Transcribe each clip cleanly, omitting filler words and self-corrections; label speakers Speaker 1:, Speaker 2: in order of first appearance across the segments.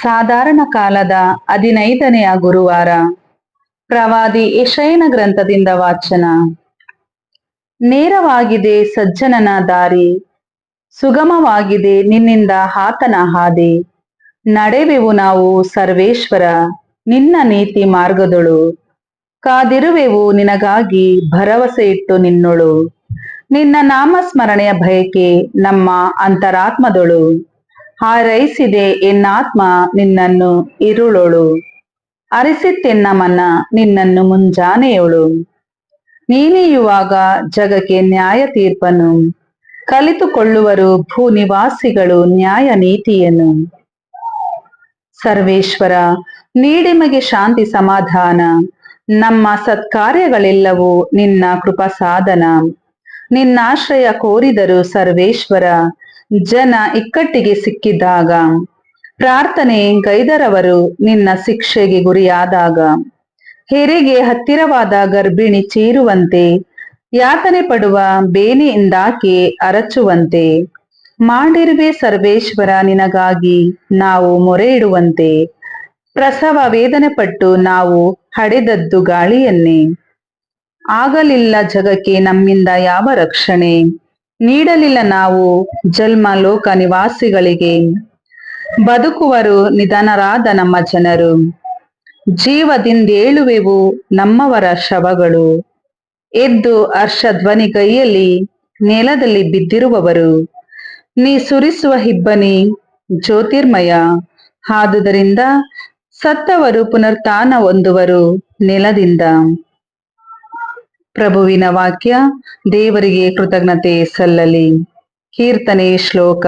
Speaker 1: ಸಾಧಾರಣ ಕಾಲದ 15ನೆಯ ಗುರುವಾರ. ಪ್ರವಾದಿ ಯೆಶಾಯನ ಗ್ರಂಥದಿಂದ ವಾಚನ. ನೇರವಾಗಿದೆ ಸಜ್ಜನನ ದಾರಿ, ಸುಗಮವಾಗಿದೆ ನಿನ್ನಿಂದ ಆತನ ಹಾದಿ. ನಡೆವೆವು ನಾವು ಸರ್ವೇಶ್ವರ ನಿನ್ನ ನೀತಿ ಮಾರ್ಗದೊಳು, ಕಾದಿರುವೆವು ನಿನಗಾಗಿ ಭರವಸೆ ಇಟ್ಟು ನಿನ್ನೊಳು. ನಿನ್ನ ನಾಮಸ್ಮರಣೆಯ ಬಯಕೆ ನಮ್ಮ ಅಂತರಾತ್ಮದೊಳು, ಹಾರೈಸಿದೆ ಎನ್ನಾತ್ಮ ನಿನ್ನನ್ನು ಇರುಳೊಳು. ಅರಿಸಿತ್ತೆನ್ನ ಮನ ನಿನ್ನನ್ನು ಮುಂಜಾನೆಯೊಳು. ನೀನೆಯುವಾಗ ಜಗಕ್ಕೆ ನ್ಯಾಯ ತೀರ್ಪನು, ಕಲಿತುಕೊಳ್ಳುವರು ಭೂನಿವಾಸಿಗಳು ನ್ಯಾಯ ನೀತಿಯನ್ನು. ಸರ್ವೇಶ್ವರ ನೀಡಿಮಗೆ ಶಾಂತಿ ಸಮಾಧಾನ, ನಮ್ಮ ಸತ್ಕಾರ್ಯಗಳೆಲ್ಲವೂ ನಿನ್ನ ಕೃಪಾಸಾಧನ. ನಿನ್ನಾಶ್ರಯ ಕೋರಿದರು ಸರ್ವೇಶ್ವರ, ಜನ ಇಕ್ಕಟ್ಟಿಗೆ ಸಿಕ್ಕಿದಾಗ. ಪ್ರಾರ್ಥನೆ ಗೈದರವರು ನಿನ್ನ ಶಿಕ್ಷೆಗೆ ಗುರಿಯಾದಾಗ. ಹೆರಿಗೆ ಹತ್ತಿರವಾದ ಗರ್ಭಿಣಿ ಚೀರುವಂತೆ, ಯಾತನೆ ಪಡುವ ಬೇನೆಯಿಂದಾಕೆ ಅರಚುವಂತೆ. ಮಾಡಿರುವೆ ಸರ್ವೇಶ್ವರ ನಿನಗಾಗಿ ನಾವು ಮೊರೆ ಇಡುವಂತೆ. ಪ್ರಸವ ವೇದನೆ ಪಟ್ಟು ನಾವು ಹಡೆದದ್ದು ಗಾಳಿಯನ್ನೇ. ಆಗಲಿಲ್ಲ ಜಗಕ್ಕೆ ನಮ್ಮಿಂದ ಯಾವ ರಕ್ಷಣೆ, ನೀಡಲಿಲ್ಲ ನಾವು ಜನ್ಮ ಲೋಕ ನಿವಾಸಿಗಳಿಗೆ. ಬದುಕುವರು ನಿಧನರಾದ ನಮ್ಮ ಜನರು, ಜೀವದಿಂದೇಳುವೆವು ನಮ್ಮವರ ಶವಗಳು. ಎದ್ದು ಹರ್ಷಧ್ವನಿಗೈಯಲ್ಲಿ ನೆಲದಲ್ಲಿ ಬಿದ್ದಿರುವವರು. ನೀ ಸುರಿಸುವ ಇಬ್ಬನಿ ಜ್ಯೋತಿರ್ಮಯ, ಆದುದರಿಂದ ಸತ್ತವರು ಪುನರುತ್ಥಾನ ಹೊಂದುವರು ನೆಲದಿಂದ. ಪ್ರಭುವಿನ ವಾಕ್ಯ. ದೇವರಿಗೆ ಕೃತಜ್ಞತೆ ಸಲ್ಲಲಿ. ಕೀರ್ತನೆ ಶ್ಲೋಕ.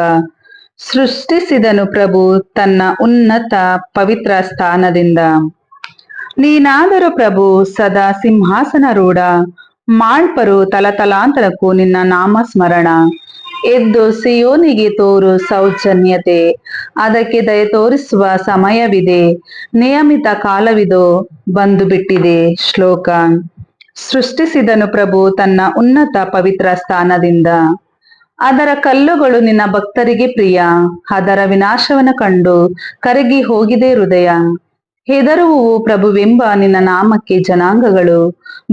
Speaker 1: ಸೃಷ್ಟಿಸಿದನು ಪ್ರಭು ತನ್ನ ಉನ್ನತ ಪವಿತ್ರ ಸ್ಥಾನದಿಂದ. ನೀನಾದರೂ ಪ್ರಭು ಸದಾ ಸಿಂಹಾಸನರೂಢ, ಮಾಳ್ಪರು ತಲತಲಾಂತರಕ್ಕೂ ನಿನ್ನ ನಾಮಸ್ಮರಣ. ಎದ್ದು ಸಿಯೋನಿಗೆ ತೋರು ಸೌಜನ್ಯತೆ, ಅದಕ್ಕೆ ದಯೆ ತೋರಿಸುವ ಸಮಯವಿದೆ, ನಿಯಮಿತ ಕಾಲವಿದೋ ಬಂದು ಬಿಟ್ಟಿದೆ. ಶ್ಲೋಕ. ಸೃಷ್ಟಿಸಿದನು ಪ್ರಭು ತನ್ನ ಉನ್ನತ ಪವಿತ್ರ ಸ್ಥಾನದಿಂದ. ಅದರ ಕಲ್ಲುಗಳು ನಿನ್ನ ಭಕ್ತರಿಗೆ ಪ್ರಿಯ, ಅದರ ವಿನಾಶವನ್ನು ಕಂಡು ಕರಗಿ ಹೋಗಿದೆ ಹೃದಯ. ಹೆದರುವುವು ಪ್ರಭುವೆಂಬ ನಿನ್ನ ನಾಮಕ್ಕೆ ಜನಾಂಗಗಳು,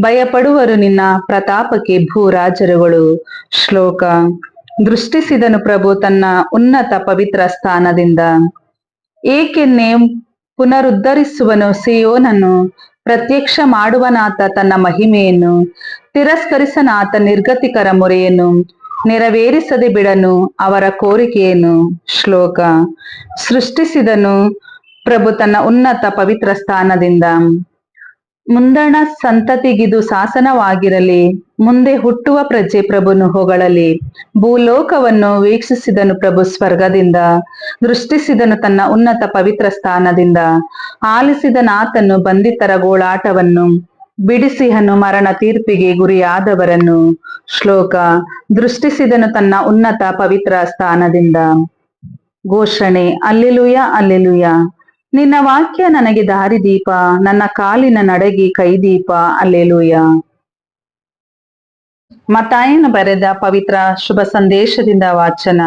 Speaker 1: ಭಯಪಡುವರು ನಿನ್ನ ಪ್ರತಾಪಕ್ಕೆ ಭೂರಾಜರುಗಳು. ಶ್ಲೋಕ. ದೃಷ್ಟಿಸಿದನು ಪ್ರಭು ತನ್ನ ಉನ್ನತ ಪವಿತ್ರ ಸ್ಥಾನದಿಂದ. ಏಕೆನ್ನೇ ಪುನರುದ್ಧರಿಸುವನು ಸಿಯೋನನ್ನು, ಪ್ರತ್ಯಕ್ಷ ಮಾಡುವನಾತ ತನ್ನ ಮಹಿಮೆಯನ್ನು. ತಿರಸ್ಕರಿಸನಾತ ನಿರ್ಗತಿಕರ ಮೊರೆಯನ್ನು, ನೆರವೇರಿಸದೆ ಬಿಡನು ಅವರ ಕೋರಿಕೆಯನ್ನು. ಶ್ಲೋಕ. ಸೃಷ್ಟಿಸಿದನು ಪ್ರಭು ತನ್ನ ಉನ್ನತ ಪವಿತ್ರ ಸ್ಥಾನದಿಂದ. ಮುಂದಣ ಸಂತತಿಗಿದು ಶಾಸನವಾಗಿರಲಿ, ಮುಂದೆ ಹುಟ್ಟುವ ಪ್ರಜೆ ಪ್ರಭುನು ಹೊಗಳಲಿ. ಭೂಲೋಕವನ್ನು ವೀಕ್ಷಿಸಿದನು ಪ್ರಭು ಸ್ವರ್ಗದಿಂದ, ದೃಷ್ಟಿಸಿದನು ತನ್ನ ಉನ್ನತ ಪವಿತ್ರ ಸ್ಥಾನದಿಂದ. ಆಲಿಸಿದನಾತನು ಬಂಧಿತರ ಗೋಳಾಟವನ್ನು, ಬಿಡಿಸಿಹನು ಮರಣ ತೀರ್ಪಿಗೆ ಗುರಿಯಾದವರನ್ನು. ಶ್ಲೋಕ. ದೃಷ್ಟಿಸಿದನು ತನ್ನ ಉನ್ನತ ಪವಿತ್ರ ಸ್ಥಾನದಿಂದ. ಘೋಷಣೆ. Alleluia alleluia. ನಿನ್ನ ವಾಕ್ಯ ನನಗೆ ದಾರಿದೀಪ, ನನ್ನ ಕಾಲಿನ ನಡೆಗೆ ಕೈದೀಪ. ಅಲ್ಲೆಲೂಯ. ಮತ್ತಾಯನು ಬರೆದ ಪವಿತ್ರ ಶುಭ ಸಂದೇಶದಿಂದ ವಾಚನ.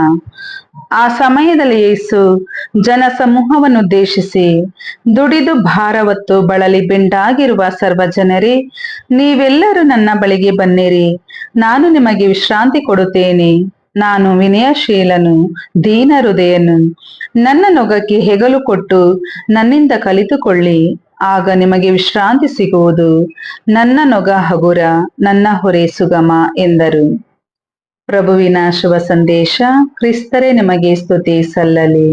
Speaker 1: ಆ ಸಮಯದಲ್ಲಿ ಯೇಸು ಜನ ಸಮೂಹವನ್ನುದ್ದೇಶಿಸಿ, ದುಡಿದು ಭಾರವತ್ತು ಬಳಲಿ ಬೆಂಡಾಗಿರುವ ಸರ್ವ ಜನರೇ, ನೀವೆಲ್ಲರೂ ನನ್ನ ಬಳಿಗೆ ಬನ್ನಿರಿ, ನಾನು ನಿಮಗೆ ವಿಶ್ರಾಂತಿ ಕೊಡುತ್ತೇನೆ. ನಾನು ವಿನಯಶೀಲನು, ದೀನ ಹೃದಯನು. ನನ್ನ ನೊಗಕ್ಕೆ ಹೆಗಲು ಕೊಟ್ಟು ನನ್ನಿಂದ ಕಲಿತುಕೊಳ್ಳಿ, ಆಗ ನಿಮಗೆ ವಿಶ್ರಾಂತಿ ಸಿಗುವುದು. ನನ್ನ ನೊಗ ಹಗುರ, ನನ್ನ ಹೊರೆ ಸುಗಮ ಎಂದರು. ಪ್ರಭುವಿನ ಶುಭ ಸಂದೇಶ. ಕ್ರಿಸ್ತರೇ ನಿಮಗೆ ಸ್ತುತಿ ಸಲ್ಲಲಿ.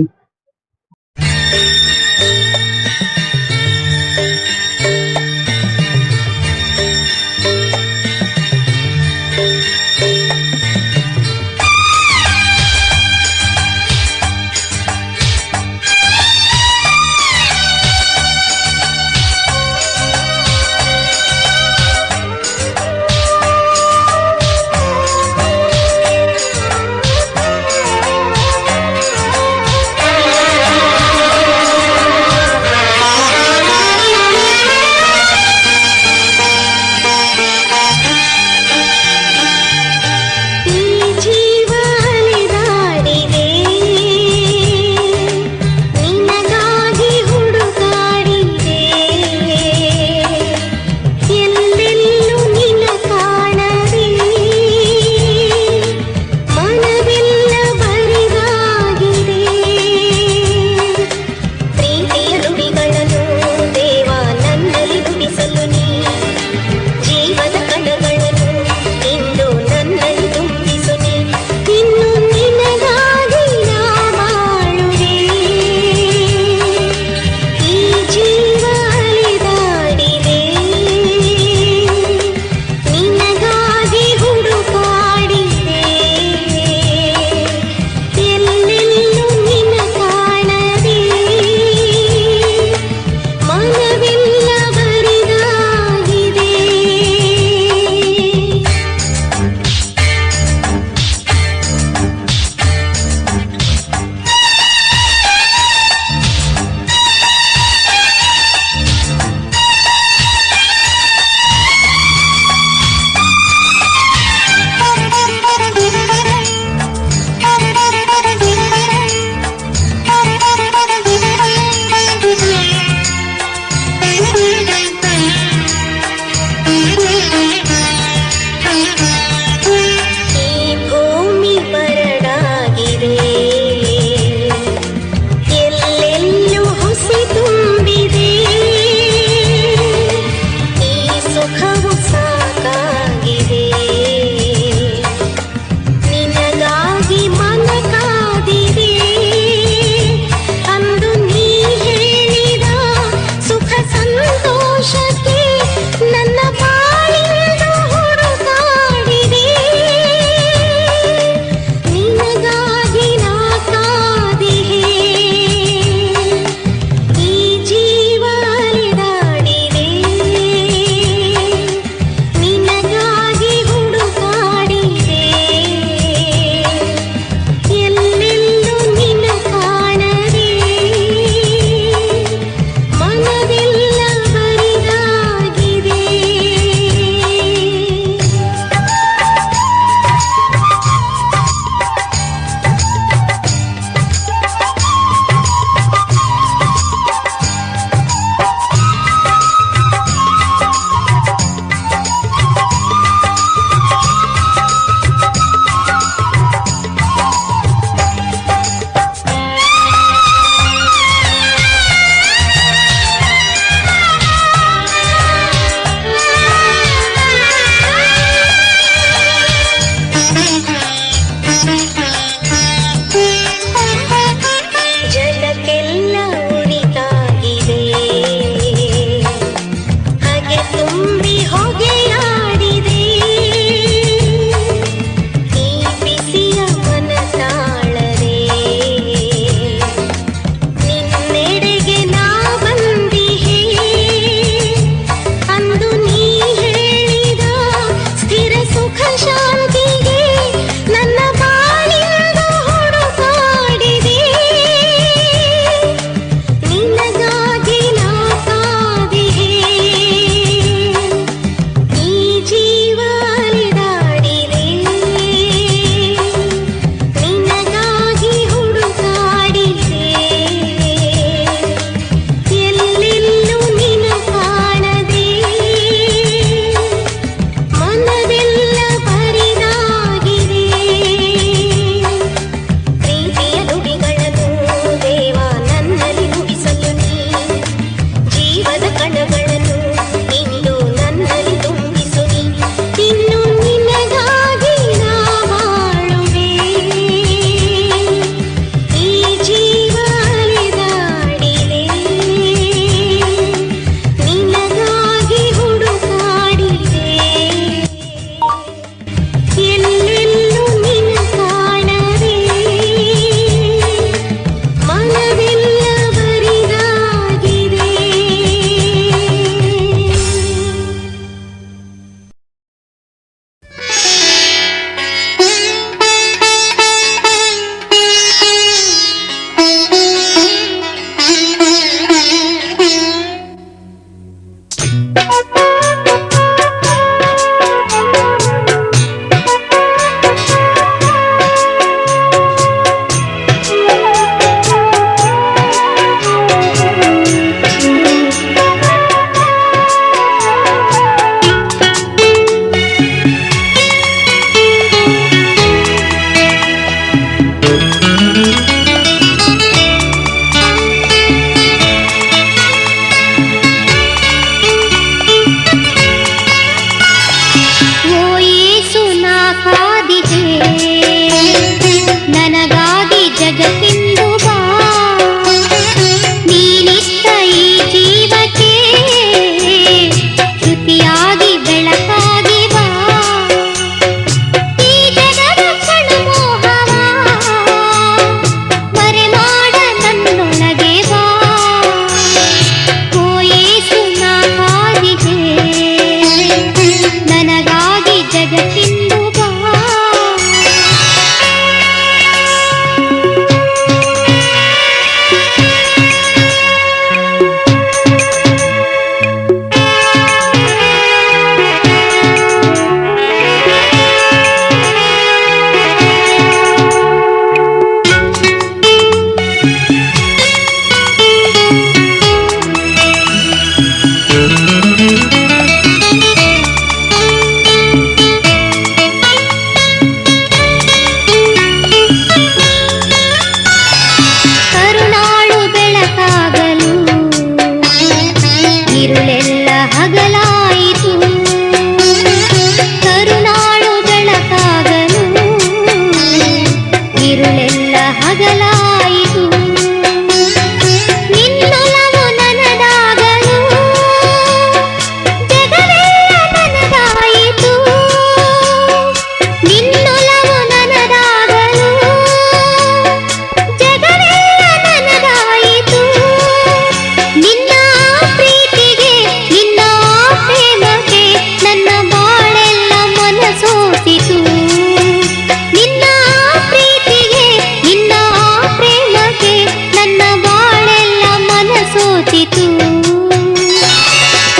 Speaker 2: ಮುಟ್ಟಿತು.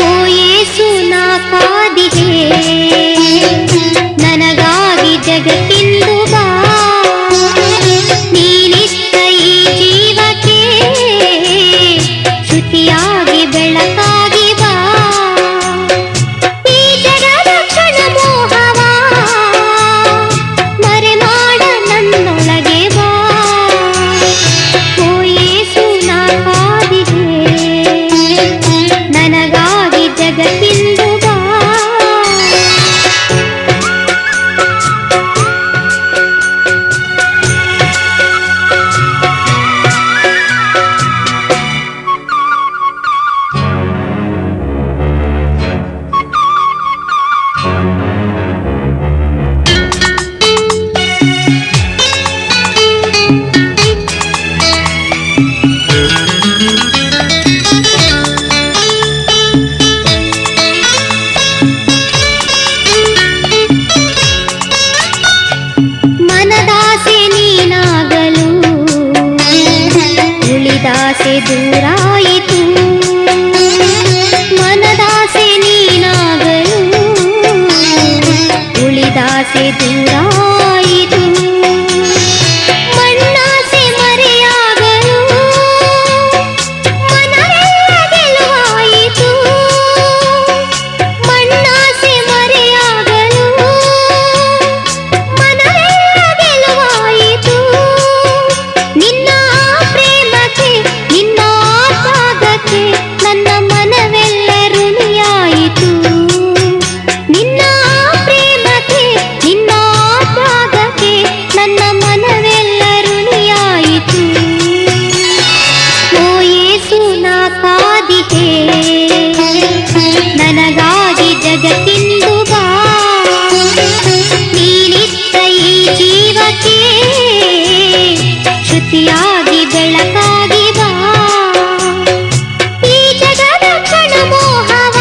Speaker 2: ಓ ಯೇಸು ನಾ ಕಾದಿಗೆ, ನನಗಾಗಿ ಜಗತ್ತಿಂದು ಬಾ. ನೀನಿತ್ತ ಈ ಜೀವಕ್ಕೆ ಶ್ರುತಿಯಾಗಿ ಬೆಳಕಾಗಿ ಬಾ. ಈ ಜಗದ ಕ್ಷಣ ಮೋಹವ ಮರೆ ಮಾಡ ನನ್ನೊಳಗೆ ಬಾ. ಓ ಯೇಸು ನಾ ಕಾದಿಗೆ, ನನಗಾಗಿ ಜಗತ್ತಿಂದು ಬಾ. ಮನದಾಸೆ ನೀನಾಗಲು ಉಳಿದಾಸೆ ದೂರಾಯಿತು. ಮನದಾಸೆ ನೀನಾಗಲು ಉಳಿದಾಸೆ ದೂರಾಯಿತು. ಮಣ್ಣಾಸೆ ಮರೆಯಾಗಲು ಮನವೆಲ್ಲ ಗೆಲುವಾಯಿತು. ಮಣ್ಣಾಸೆ ಮರೆಯಾಗಲು ಮನವೆಲ್ಲ ಗೆಲುವಾಯಿತು. ನಿನ್ನ ಪ್ರೇಮಕ್ಕೆ ನಿನ್ನ ತ್ಯಾಗಕ್ಕೆ ನನ್ನ ಮನವೆಲ್ಲ ಋಣಿಯಾಯಿತು. ನಿನ್ನ ಪ್ರೇಮಕ್ಕೆ ನಿನ್ನ ತ್ಯಾಗಕ್ಕೆ ನನ್ನ ಮನವೆಲ್ಲ ಋಣಿಯಾಯಿತು. ಓ ಯೇಸು ನಾ ಕಾದಿಗೆ, ನನಗಾಗಿ ಜಗತ್ತಿಂದು ಬಾ. ನೀನಿತ್ತ ಈ ಜೀವಕ್ಕೆ ಶ್ರುತಿಯಾಗಿ ಬೆಳಕಾಗಿ ಬಾ. ಈ ಜಗದ ಕ್ಷಣ ಮೋಹವ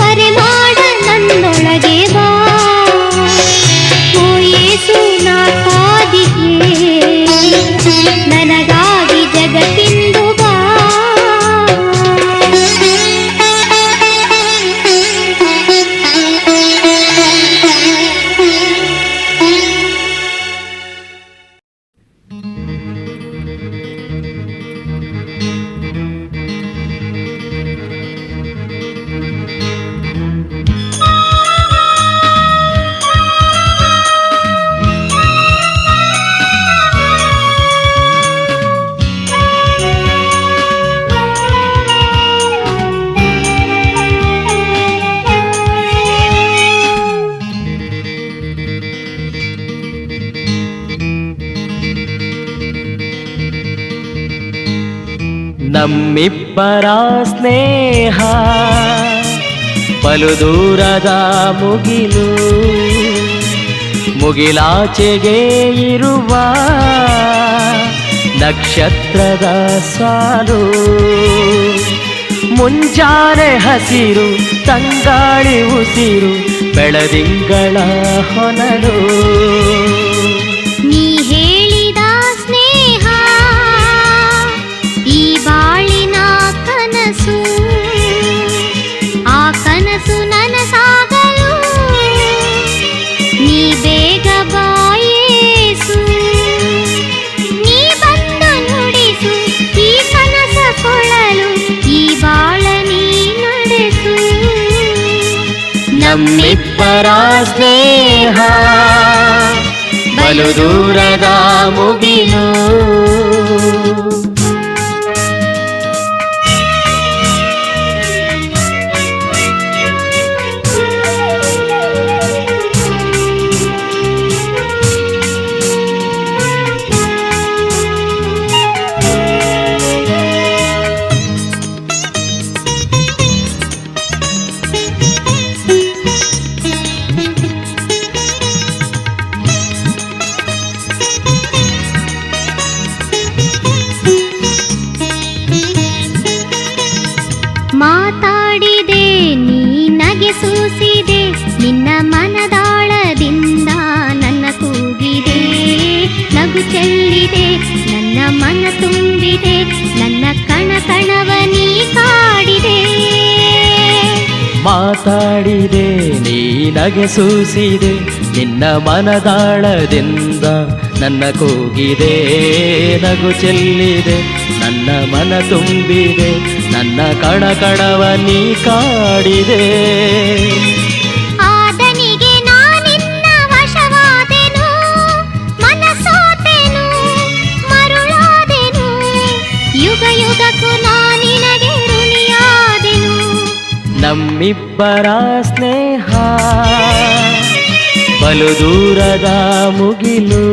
Speaker 2: ಮರೆ ಮಾಡ ನನ್ನೊಳಗೆ ಬಾ. ಓ ಯೇಸು ನಾ ಕಾದಿಗೆ, ನನಗಾಗಿ ಜಗತ್ತಿಂದು ಬಾ.
Speaker 3: ನಮ್ಮಿಬ್ಬರ ಸ್ನೇಹ ಬಲು ದೂರದ ಮುಗಿಲು, ಮುಗಿಲಾಚೆಗೆ ಇರುವ ನಕ್ಷತ್ರದ ಸಾಲು. ಮುಂಜಾನೆ ಹಸಿರು ತಂಗಾಳಿ ಉಸಿರು ಬೆಳದಿಂಗಳ ಹೊನಲು.
Speaker 2: ನೀ ಹೇಳಿದ ಸ್ನೇಹ ಈ ಬಾಳಿನ ಕನಸು. ಆ ಕನಸು ನನಸಾಗಲು ನೀ ಬೇಗ ಬಾ ಯೇಸು. ನೀ ಬಂದು ನುಡಿಸು ಈ ಕನಸ ಕೊಳಲು, ಈ ಬಾಳ ನೀ ನಡೆಸು.
Speaker 3: ನಮ್ಮಿಬ್ಬರ ಸ್ನೇಹ ಬಲು ದೂರದ ಮುಗಿಲು.
Speaker 2: ಮಾತಾಡಿದೆ ನೀ ನಗೆಸೂಸಿದೆ, ನಿನ್ನ ಮನದಾಳದಿಂದ ನನ್ನ ಕೂಗಿದೆ. ನಗು ಚೆಲ್ಲಿದೆ ನನ್ನ ಮನ ತುಂಬಿದೆ, ನನ್ನ ಕಣ ಕಣವ ನೀ ಕಾಡಿದೆ.
Speaker 3: ಮಾತಾಡಿದೆ ನೀ ನಗೆ ಸೂಸಿದೆ, ನಿನ್ನ ಮನದಾಳದಿಂದ ನನ್ನ ಕೂಗಿದೆ. ನಗು ಚೆಲ್ಲಿದೆ ನನ್ನ ಮನ ತುಂಬಿದೆ, ನನ್ನ ಕಣ ಕಣವ ನೀ ಕಾಡಿದೆ.
Speaker 2: ಆದನಿಗೆ ನಾನಿನ್ನ ವಶವಾದೆನು, ಮನಸೋತೆನು ಮರುಳಾದೆನು, ಯುಗ ಯುಗಕ್ಕೂ ನಾನಿನಗೆ ಋಣಿಯಾದೆನು.
Speaker 3: ನಮ್ಮಿಬ್ಬರ ಸ್ನೇಹ ಬಲು ದೂರದ ಮುಗಿಲು,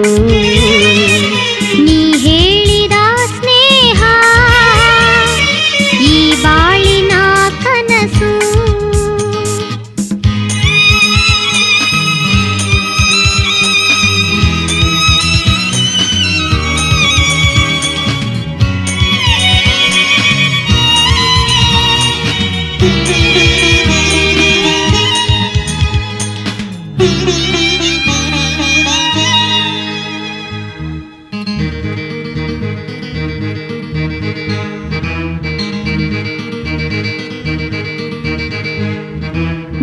Speaker 2: ನೀ ಹೇಳಿದ ಸ್ನೇಹ ಈ ಬಾಳಿನ ಕನಸು.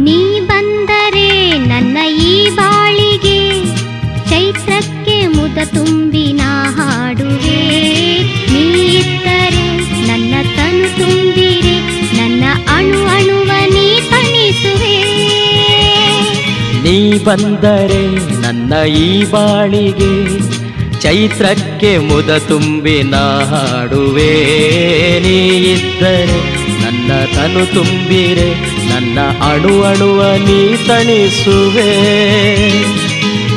Speaker 2: ನೀ ಬಂದರೆ ನನ್ನ ಈ ಬಾಳಿಗೆ ಚೈತ್ರಕ್ಕೆ ಮುದ ತುಂಬಿ ನಾ ಹಾಡುವೆ. ನೀ ಇದ್ದರೆ ನನ್ನ ತನು ತುಂಬಿರೆ, ನನ್ನ ಅಣು ಅಣುವ ನೀ ತಣಿಸುವೆ.
Speaker 3: ನೀ ಬಂದರೆ ನನ್ನ ಈ ಬಾಳಿಗೆ ಚೈತ್ರಕ್ಕೆ ಮುದ ತುಂಬಿ ನಾ ಹಾಡುವೆ. ನೀ ಇದ್ದರೆ ನನ್ನ ತನು ತುಂಬಿರೆ, ನನ್ನ ಅಣು ಅಣುವ ನೀ ತಣಿಸುವೆ.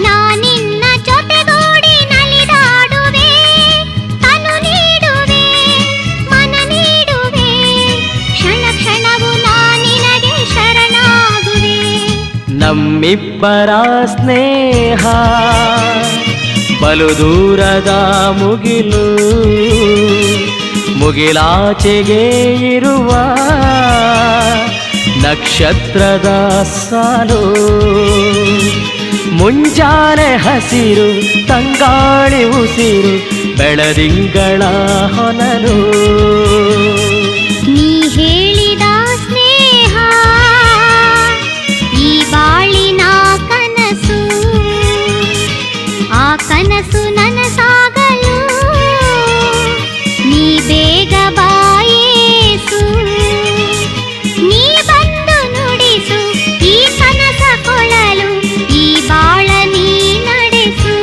Speaker 2: ನಾನಿನ್ನ ಜೊತೆಗೂಡಿ ನಲಿದಾಡುವೆ, ತನು ನೀಡುವೆ ಮನ ನೀಡುವೆ, ಕ್ಷಣ ಕ್ಷಣವು ನಾನಿನಗೆ ಶರಣಾಗುವೆ.
Speaker 3: ನಮ್ಮಿಬ್ಬರ ಸ್ನೇಹ ಬಲು ದೂರದ ಮುಗಿಲು, ಮುಗಿಲಾಚೆಗೆ ಇರುವ ನಕ್ಷತ್ರದ ಸಾಲು. ಮುಂಜಾನೆ ಹಸಿರು ತಂಗಾಳಿ ಉಸಿರು, ಬೆಳದಿಂಗಳ ಹೊನಲು.
Speaker 2: ನೀ ಹೇಳಿದ ಸ್ನೇಹ ಈ ಬಾಳಿನ ಕನಸು, ಆ ಕನಸು ನನಸಾಗಲು ನೀ ಬೇಗ ಬಾಯೇಸು. ನೀ ಬಂದು ನುಡಿಸು ಈ ಕನಸ ಕೊಳಲು, ಈ ಬಾಳ ನೀ ನಡೆಸು.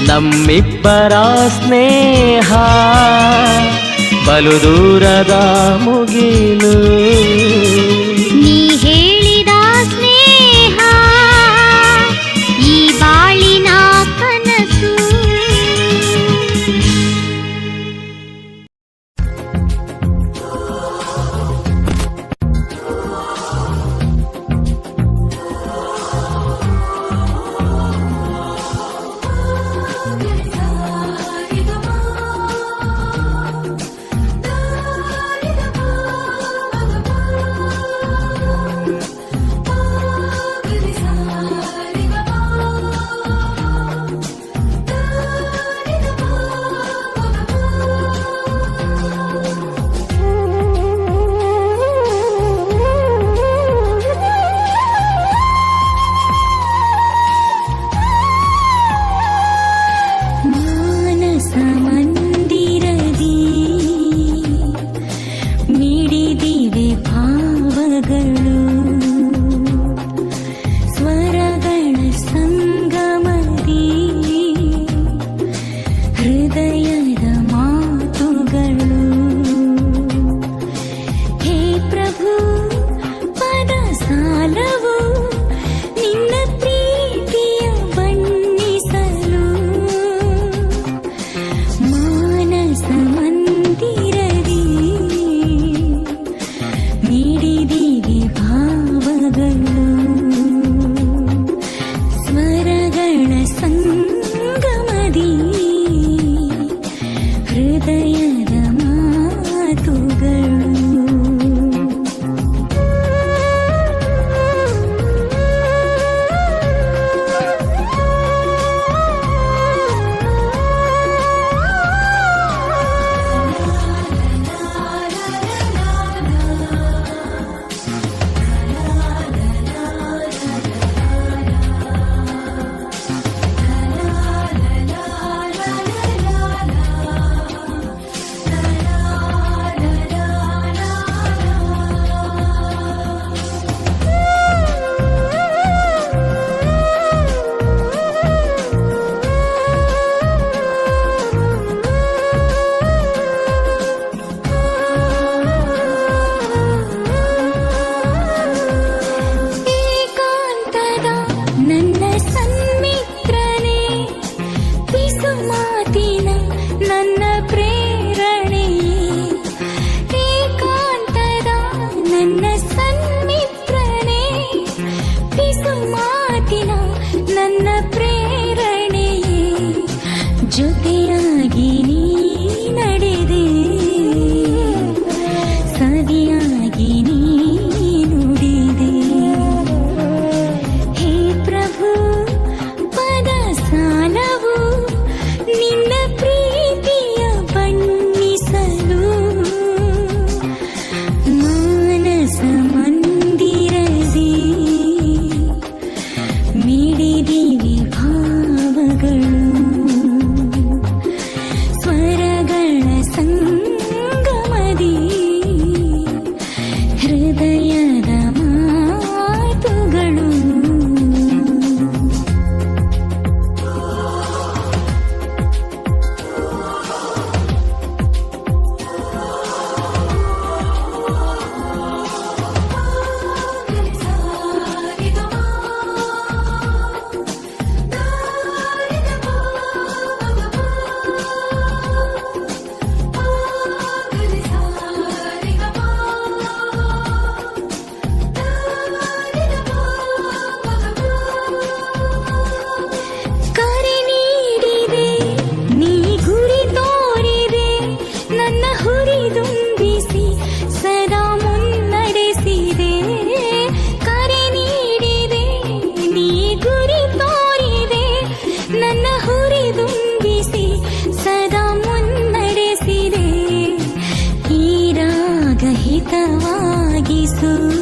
Speaker 3: ನಮ್ಮಿಬ್ಬರ ಸ್ನೇಹ ಬಲು ದೂರದ ಮುಗಿಲು.
Speaker 2: ನೀ ಹೇಳಿದ ಸ್ನೇಹ ಈ ಬಾಳಿನ ಕನಸು. ಬಂತು